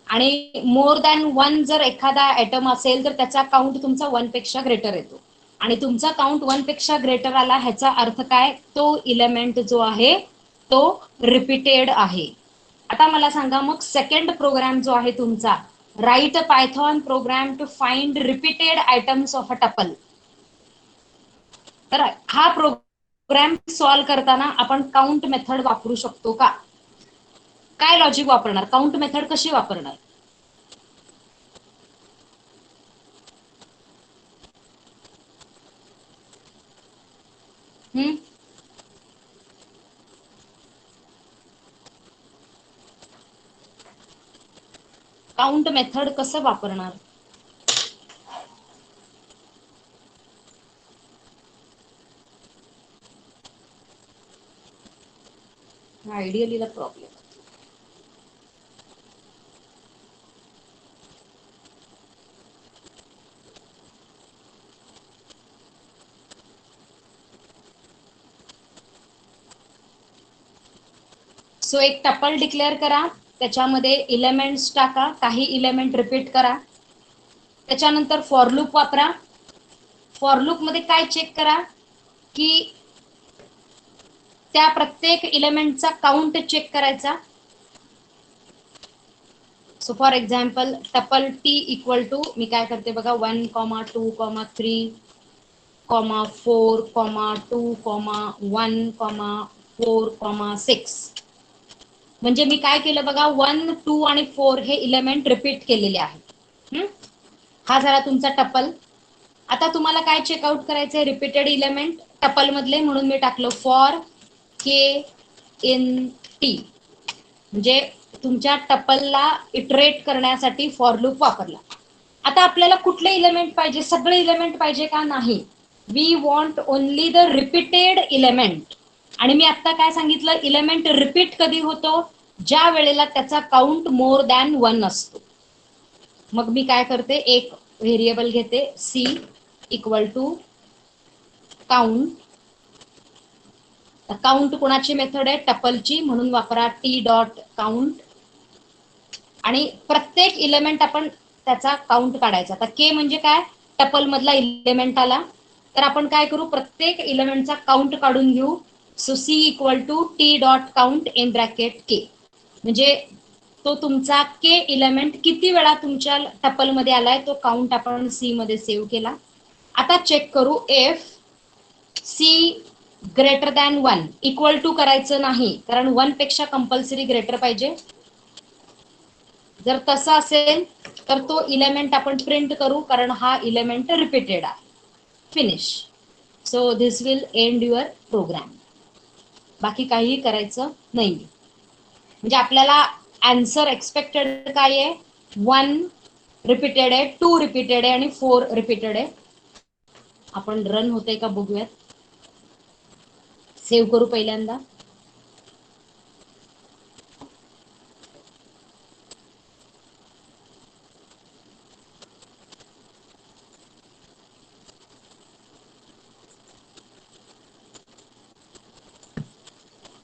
A: आणि मोर दॅन 1 जर एखादा आयटम असेल तर त्याचा काउंट तुमचा 1 पेक्षा ग्रेटर येतो, आणि तुमचा काउंट 1 पेक्षा ग्रेटर आला ह्याचा अर्थ काय, तो इलेमेंट जो आहे तो रिपीटेड आहे. आता मला सांगा मग सेकंड प्रोग्राम जो आहे तुमचा, write a Python program to find repeated items of a tuple. तर हा प्रोग्राम सॉल्व करताना आपण काउंट मेथड वापरू शकतो का, काय लॉजिक वापरणार, काउंट मेथड कशी वापरणार. काउंट मेथड कसं वापरणार? आयडियलीला प्रॉब्लेम. सो एक टपल डिक्लेअर करा, त्याच्यामध्ये इलेमेंट्स टाका, काही इलेमेंट रिपीट करा, त्याच्यानंतर फॉर लूप वापरा. फॉर लूप मध्ये काय चेक करा की त्या प्रत्येक इलेमेंटचा काउंट चेक करायचा. So for example tuple t equal to मी काय करते बघा 1, 2, 3, 4, 2, 1, 4, 6. म्हणजे मी काय केलं बघा 1, 2 आणि 4 हे इलेमेंट रिपीट केलेले आहेत. हा झाला तुमचा टपल. आता तुम्हाला काय चेकआउट करायचंय? रिपीटेड इलेमेंट टपल मधले, म्हणून मी टाकलं फॉर के इन टी. म्हणजे तुमच्या टपलला इटरेट करण्यासाठी फॉर लूप वापरला. आता आपल्याला कुठले इलेमेंट पाहिजे? सगळे इलेमेंट पाहिजे का? नाही. We want only the repeated element. आणि मी आता काय सांगितलं? इलेमेंट रिपीट कधी होतो? ज्या वेळेला त्याचा काउंट मोर दॅन 1 असतो. मग मी काय करते? एक व्हेरिएबल घेते c equal to count. Count कोणाची मेथड आहे? टपलची, म्हणून वापरा टी डॉट काउंट. आणि प्रत्येक इलेमेंट आपण त्याचा काउंट काढायचा. आता के म्हणजे काय? टपल मधला इलेमेंट आला, तर आपण काय करू? प्रत्येक इलेमेंटचा काउंट काढून घेऊ. So c equal to t dot count in bracket k. म्हणजे तो तुमचा के इलेमेंट किती वेळा तुमच्या टपल मध्ये आलाय तो काउंट आपण सी मध्ये सेव्ह केला. आता चेक करू. If c greater than 1, equal to करायचं नाही, कारण 1 पेक्षा कंपल्सरी ग्रेटर पाहिजे. जर तसं असेल तर तो इलेमेंट आपण प्रिंट करू, कारण हा इलेमेंट रिपीटेड आहे. Finish. So this will end your program. बाकी काहीही करायचं नाही. म्हणजे आपल्याला आन्सर एक्सपेक्टेड काय आहे? 1 रिपीटेड आहे, 2 रिपीटेड आहे आणि 4 रिपीटेड आहे. आपण रन होतंय का बघूयात. सेव्ह करू पहिल्यांदा.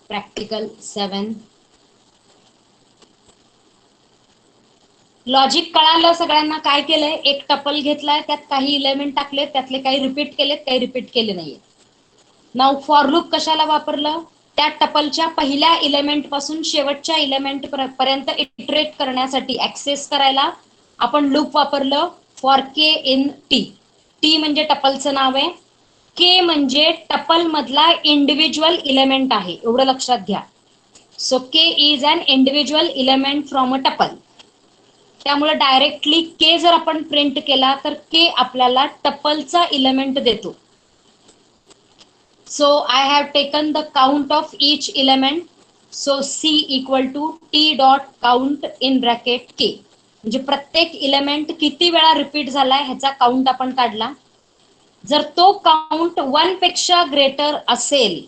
A: प्रॅक्टिकल 7. लॉजिक कळालं सगळ्यांना? काय केलंय? एक टपल घेतलाय, त्यात काही इलेमेंट टाकले, त्यातले काही रिपीट केलेत, काही रिपीट केले नाहीये. नाव फॉर लूप कशाला वापरलं? त्या टपलच्या पहिल्या इलेमेंट पासून शेवटच्या इलेमेंट पर्यंत इटरेट करण्यासाठी, ऍक्सेस करायला आपण लूप वापरलं for k in T. T म्हणजे टपलचं नाव आहे, के म्हणजे टपल मधला इंडिव्हिज्युअल इलेमेंट आहे, एवढं लक्षात घ्या. So k is an individual element from a tuple. त्यामुळे डायरेक्टली के जर आपण प्रिंट केला तर के आपल्याला टपलचा इलेमेंट देतो. So I have taken the count of each element. So C equal to T dot count in bracket K. म्हणजे प्रत्येक इलेमेंट किती वेळा रिपीट झालाय ह्याचा काउंट आपण काढला. जर तो काउंट 1 पेक्षा ग्रेटर असेल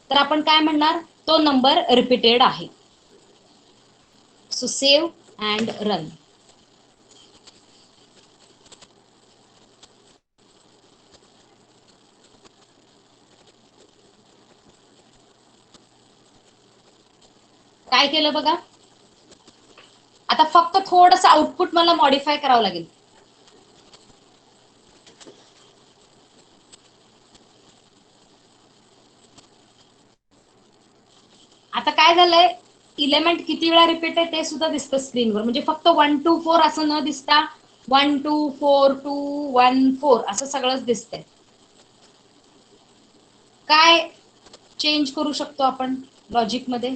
A: तर आपण काय म्हणणार? तो नंबर रिपीटेड आहे. So save and run. काय केलं बघा. आता फक्त थोडस आउटपुट मला मॉडिफाय करावं लागेल. आता काय झालंय? इलेमेंट किती वेळा रिपीट आहे ते सुद्धा दिसतं स्क्रीनवर. म्हणजे फक्त 1 2 4 असं न दिसता 1 2 4 2 1 4 असं सगळंच दिसतंय. काय चेंज करू शकतो आपण लॉजिक मध्ये?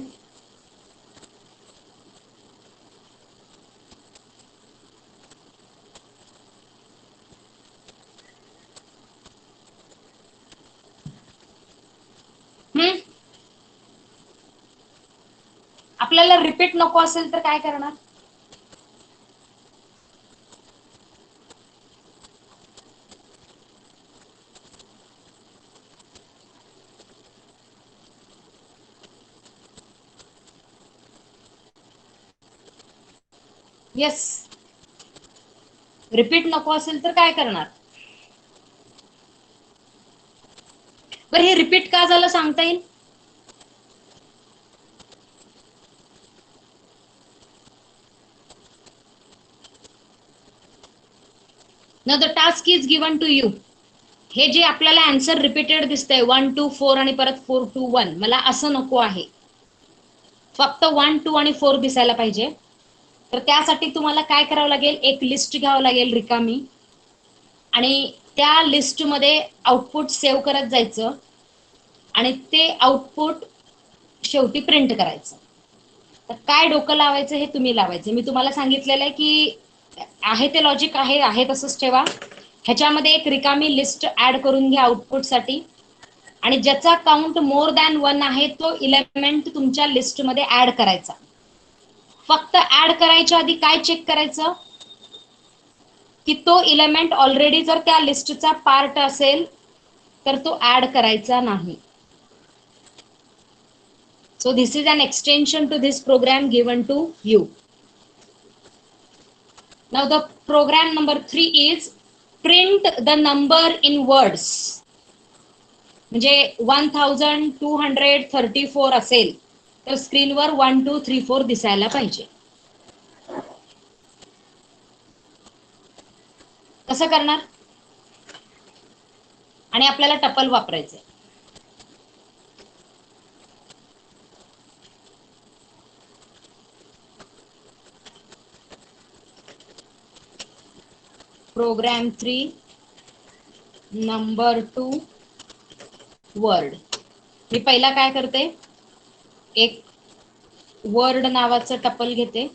A: आपल्याला रिपीट नको असेल तर काय करणार? येस. रिपीट नको असेल तर काय करणार? बरं हे रिपीट का झालं सांगता येईल? Now the task is given to you. हे जे आपल्याला आन्सर रिपीटेड दिसतंय 1 2 4 आणि परत 4 2 1, मला असं नको आहे. फक्त 1 2 आणि 4 दिसायला पाहिजे. तर त्यासाठी तुम्हाला काय करावं लागेल, एक लिस्ट घ्यावं लागेल रिकामी आणि त्या लिस्टमध्ये आउटपुट सेव्ह करत जायचं आणि ते आउटपुट शेवटी प्रिंट करायचं. तर काय डोकं लावायचं हे तुम्ही लावायचं. मी तुम्हाला सांगितलेलं आहे की आहे ते लॉजिक आहे तसंच ठेवा. ह्याच्यामध्ये एक रिकामी लिस्ट ऍड करून घ्या आउटपुटसाठी आणि ज्याचा काउंट मोर दॅन 1 आहे तो इलेमेंट तुमच्या लिस्टमध्ये ऍड करायचा. फक्त ऍड करायच्या आधी काय चेक करायचं की तो इलेमेंट ऑलरेडी जर त्या लिस्टचा पार्ट असेल तर तो ऍड करायचा नाही. So this is an extension to this program given to you. Now the program number 3 is print the number in words. म्हणजे 1234 असेल तर स्क्रीनवर 1 2 3 4 दिसायला पाहिजे. कसं करणार? आणि आपल्याला टपल वापरायचे. Programme 3 number 2 word. मी पहिला काय करते, एक वर्ड नावाचं टपल घेते.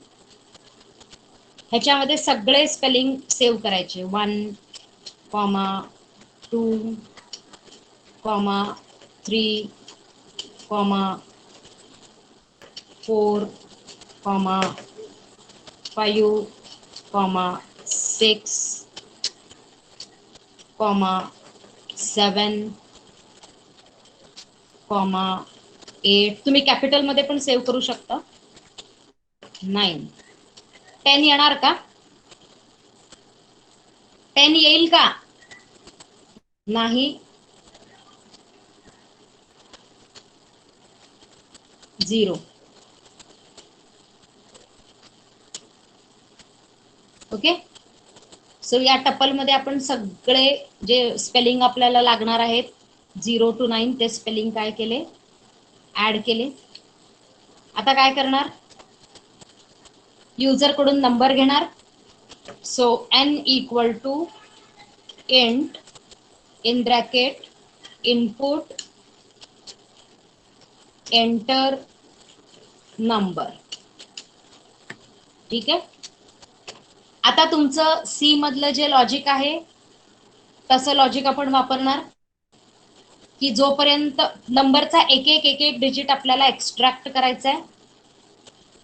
A: ह्याच्यामध्ये सगळे स्पेलिंग सेव्ह करायचे. 1 comma 2 comma 3 comma 4 comma 5 comma 6 comma 7 comma 8. तुम्ही कॅपिटल मध्ये पण सेव्ह करू शकता. 9. 10 येणार का? 10 येईल का? नाही. 0. ओके. सो या टपल मध्ये आपण सगळे जे स्पेलिंग आपल्याला लागणार आहेत 0 to 9 ते स्पेलिंग काय केले, ऍड केले. आता काय करणार, युजर कडून नंबर घेणार. So n equal to int in bracket input enter number. ठीक आहे. आता तुमचं सी मधलं जे लॉजिक आहे तसं लॉजिक आपण वापरणार की जोपर्यंत नंबरचा एक एक डिजिट आपल्याला एक्स्ट्रॅक्ट करायचा आहे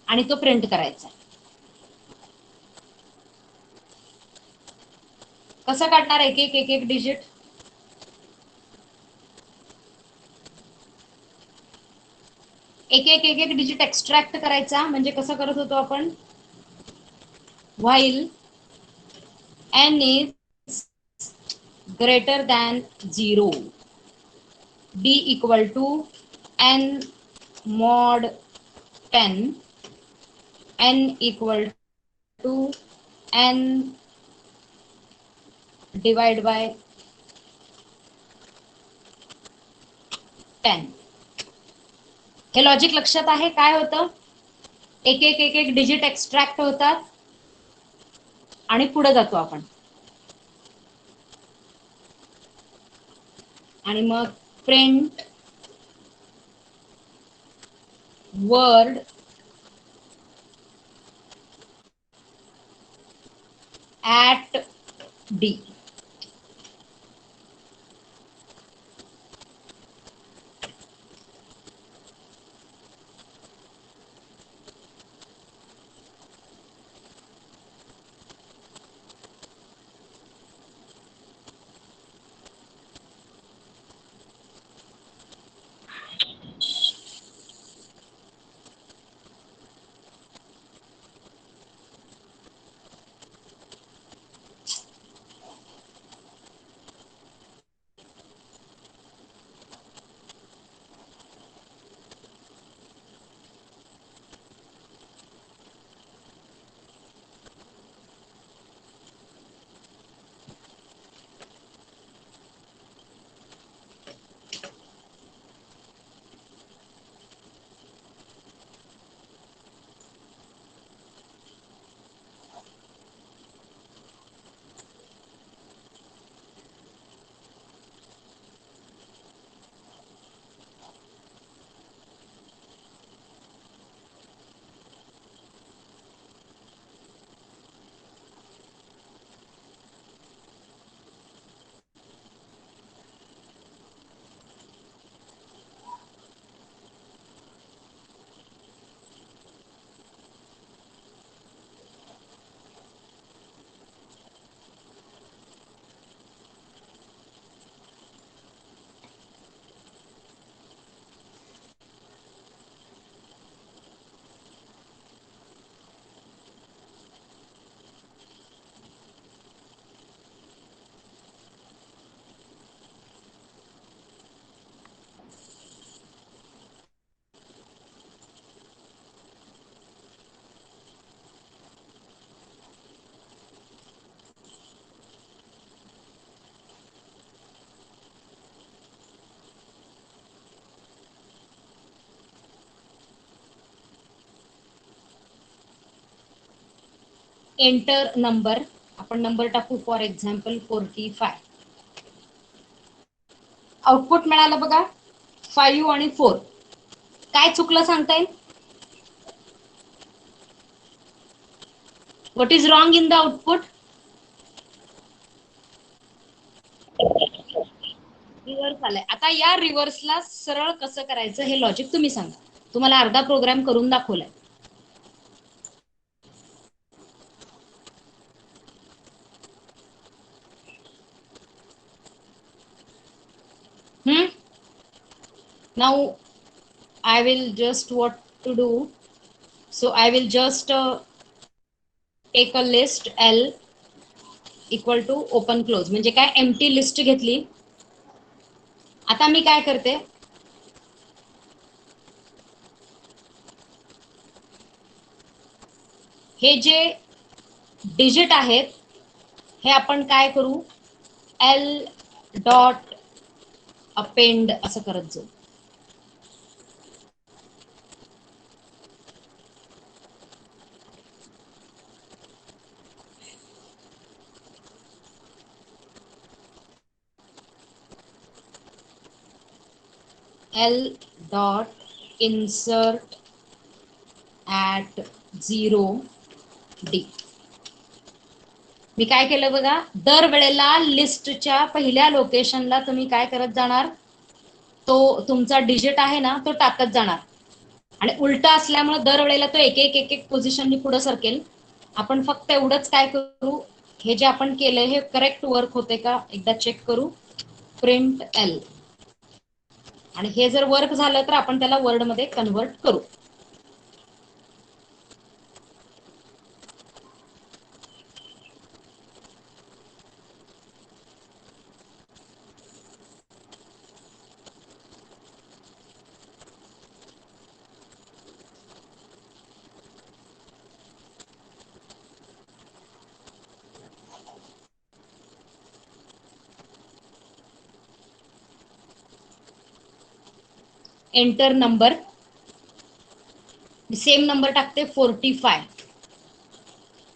A: आणि तो प्रिंट करायचा आहे. कसं काढणार एक एक डिजिट? एक एक डिजिट एक्स्ट्रॅक्ट करायचा म्हणजे कसं करत होतो आपण, while n is greater than 0, d equal to n mod 10, n equal to n divide by 10. हे लॉजिक लक्षात आहे? काय होतं, एक एक डिजिट एक्स्ट्रॅक्ट होतात आणि पुढे जातो आपण आणि मग print word at D. Enter number, आपण नंबर टाकू फॉर एक्झाम्पल 45. आउटपुट मिळालं बघा 5 आणि 4. काय चुकलं सांगता येईल? What is wrong in the output? Reverse आलाय. आता या रिव्हर्सला सरळ कसं करायचं हे लॉजिक तुम्ही सांगा. तुम्हाला अर्धा प्रोग्राम करून दाखवलाय. Now I will just what to do. So I will just take a list L equal to open close, म्हणजे काय एम्प्टी लिस्ट घेतली. आता मी काय करते, हे जे डिजिट आहेत हे आपण काय करू, L डॉट अपेंड असं करत जाऊ. L dot insert at 0 D. मी काय केलं बघा, दर वेळेला लिस्टच्या पहिल्या लोकेशनला तुम्ही काय करत जाणार, तो तुमचा डिजिट आहे ना तो टाकत जाणार, आणि उलटा असल्यामुळे दरवेळेला तो एक एक एक एक पोझिशननी पुढे सरकेल. आपण फक्त एवढंच काय करू, हे जे आपण केलंय हे करेक्ट वर्क होते का एकदा चेक करू. प्रिंट एल, आणि हे जर वर्क झालं तर आपण त्याला वर्ड मध्ये कन्व्हर्ट करू. एंटर नंबर, सेम नंबर टाकते 45.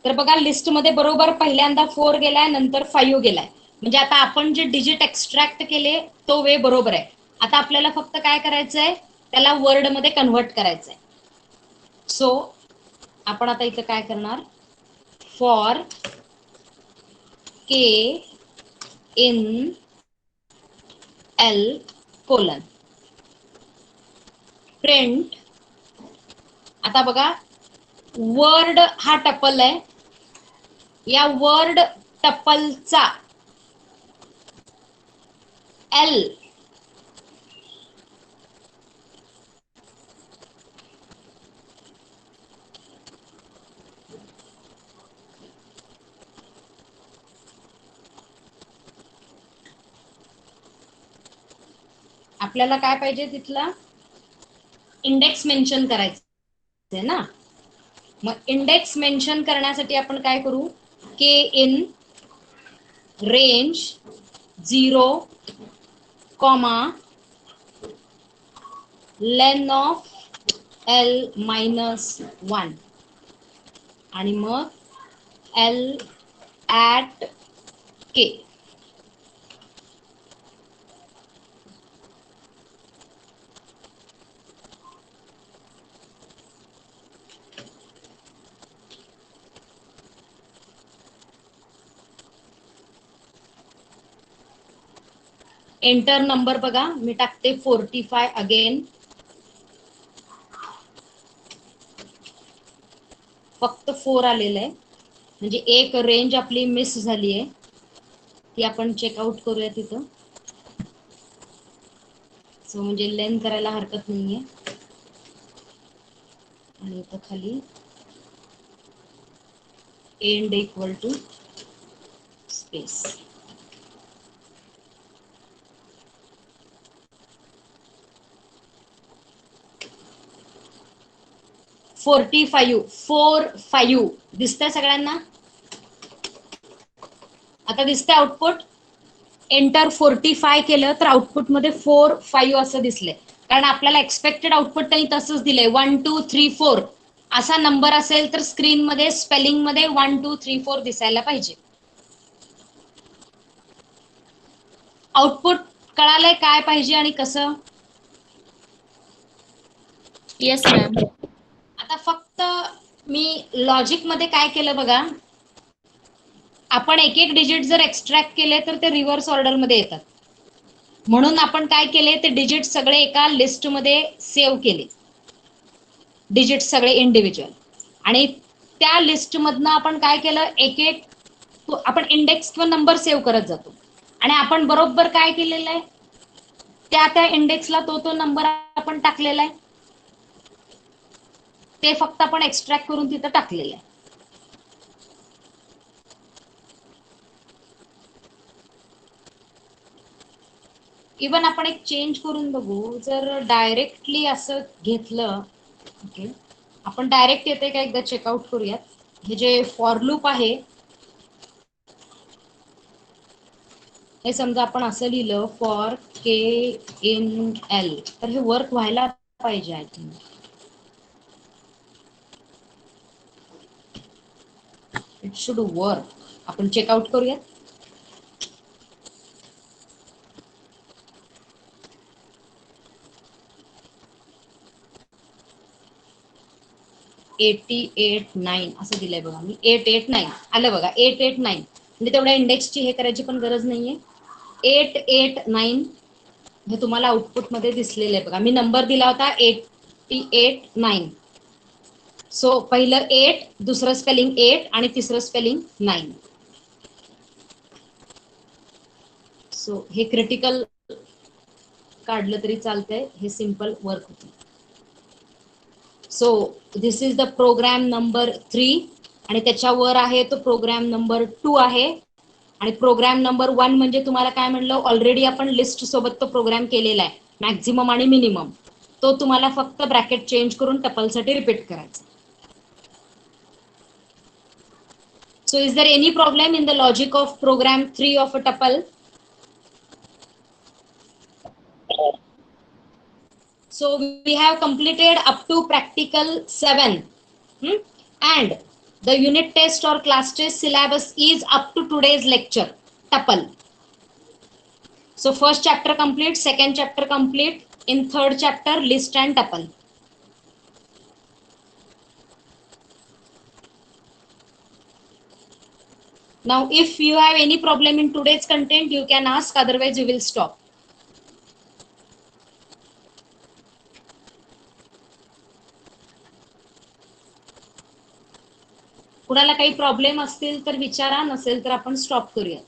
A: तर बघा लिस्ट मध्ये बरोबर पहिल्यांदा 4 गेलाय, नंतर 5 गेलाय. म्हणजे आता आपण जे डिजिट एक्स्ट्रॅक्ट केले तो वे बरोबर आहे. आता आपल्याला फक्त काय करायचंय, त्याला वर्ड मध्ये कन्व्हर्ट करायचंय. सो आपण आता इथं काय करणार, for k in L colon print. आता बघा वर्ड हा टपल आहे, या वर्ड टपलचा एल आपल्याला काय पाहिजे, तिथला इंडेक्स मेन्शन करायचं ना. मग इंडेक्स मेन्शन करण्यासाठी आपण काय करू, k in range 0, len of L-1 आणि मग L at K. Enter number बघा, मी टाकते 45 अगेन. फक्त 4 आलेलं आहे, म्हणजे एक रेंज आपली मिस झाली आहे, ती आपण चेकआउट करूया तिथं. सो म्हणजे लेन करायला हरकत नाहीये. आणि इथं खाली end equal to space. Four five दिसतंय सगळ्यांना? आता दिसतंय आउटपुट. एंटर 45 केलं तर आउटपुट मध्ये 4-5 असं दिसलंय, कारण आपल्याला एक्सपेक्टेड आउटपुट त्यांनी तसंच दिलंय 1 2 3 4. असा नंबर असेल तर स्क्रीन मध्ये स्पेलिंग मध्ये 1 2 3 4 दिसायला पाहिजे. आउटपुट कळालंय काय पाहिजे आणि कसं?
C: Yes ma'am.
A: आता फक्त मी लॉजिक मध्ये काय केलं बघा, आपण एक एक डिजिट जर एक्स्ट्रॅक्ट केले तर ते रिव्हर्स ऑर्डर मध्ये येतात. म्हणून आपण काय केले, ते डिजिट सगळे एका लिस्ट मध्ये सेव्ह केले, डिजिट सगळे इंडिव्हिज्युअल. आणि त्या लिस्ट मधनं आपण काय केलं, एक एक आपण इंडेक्स किंवा नंबर सेव्ह करत जातो. आणि आपण बरोबर काय केलेलं आहे, त्या त्या इंडेक्सला तो नंबर आपण टाकलेला आहे, ते फक्त आपण एक्स्ट्रॅक्ट करून तिथं टाकलेलं आहे. इवन आपण एक चेंज करून बघू, जर डायरेक्टली असं घेतलं, ओके, आपण डायरेक्ट येते का एकदा चेकआउट करूयात. हे जे फॉर लूप आहे, हे समजा आपण असं लिहिलं फॉर के इन एल, तर हे वर्क व्हायला पाहिजे. I think it should work. आपण चेकआउट करूयात. $88.9 असं दिलंय बघा मी. 889 आलं बघा. 889 म्हणजे तेवढ्या इंडेक्सची हे करायची पण गरज नाहीये. 889 हे तुम्हाला आउटपुट मध्ये दिसलेलं आहे बघा. मी नंबर दिला होता 88.9. सो पहिलं 8, दुसरं स्पेलिंग 8 आणि तिसरं स्पेलिंग 9. सो हे क्रिटिकल काढलं तरी चालतंय, हे सिंपल वर्क होतं. So this is the program number 3 आणि त्याच्यावर आहे तो प्रोग्राम नंबर 2 आहे. आणि प्रोग्राम नंबर 1 म्हणजे तुम्हाला काय म्हणलं, ऑलरेडी आपण लिस्ट सोबत तो प्रोग्राम केलेला आहे, मॅक्झिमम आणि मिनिमम. तो तुम्हाला फक्त ब्रॅकेट चेंज करून टपलसाठी रिपीट करायचा. So is there any problem in the logic of program 3 of a tuple? So we have completed up to practical 7. And the unit test or class test syllabus is up to today's lecture, tuple. So first chapter complete, second chapter complete, in third chapter list and tuple. Now if you have any problem in today's content, you can ask, otherwise we will stop. कुणाला काही problem असतील तर विचारा, नसेल तर आपण stop करूया.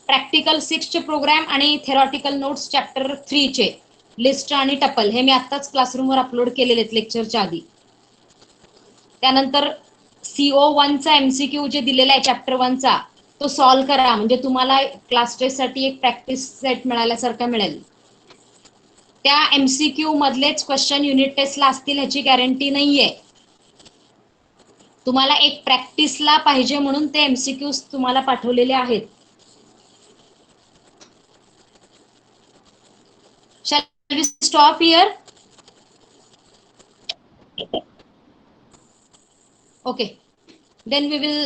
A: Practical 6 चे प्रोग्राम आणि थेरॉटिकल नोट्स चॅप्टर 3 चे लिस्ट आणि टपल हे मी आत्ताच क्लासरूमवर अपलोड केलेले आहेत लेक्चरच्या आधी. त्यानंतर CO1 चा MCQ जे दिलेला आहे चॅप्टर 1 चा, तो सॉल्व्ह करा, म्हणजे तुम्हाला क्लास टेस्ट साठी एक प्रॅक्टिस सेट मिळाल्यासारखं मिळेल. त्या MCQ मधलेच क्वेश्चन युनिट टेस्टला असतील ह्याची गॅरंटी नाहीये. तुम्हाला एक प्रॅक्टिसला पाहिजे म्हणून ते MCQ तुम्हाला पाठवलेले आहेत. Shall we stop here? Okay, then we will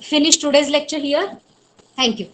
A: finish today's lecture here. Thank you.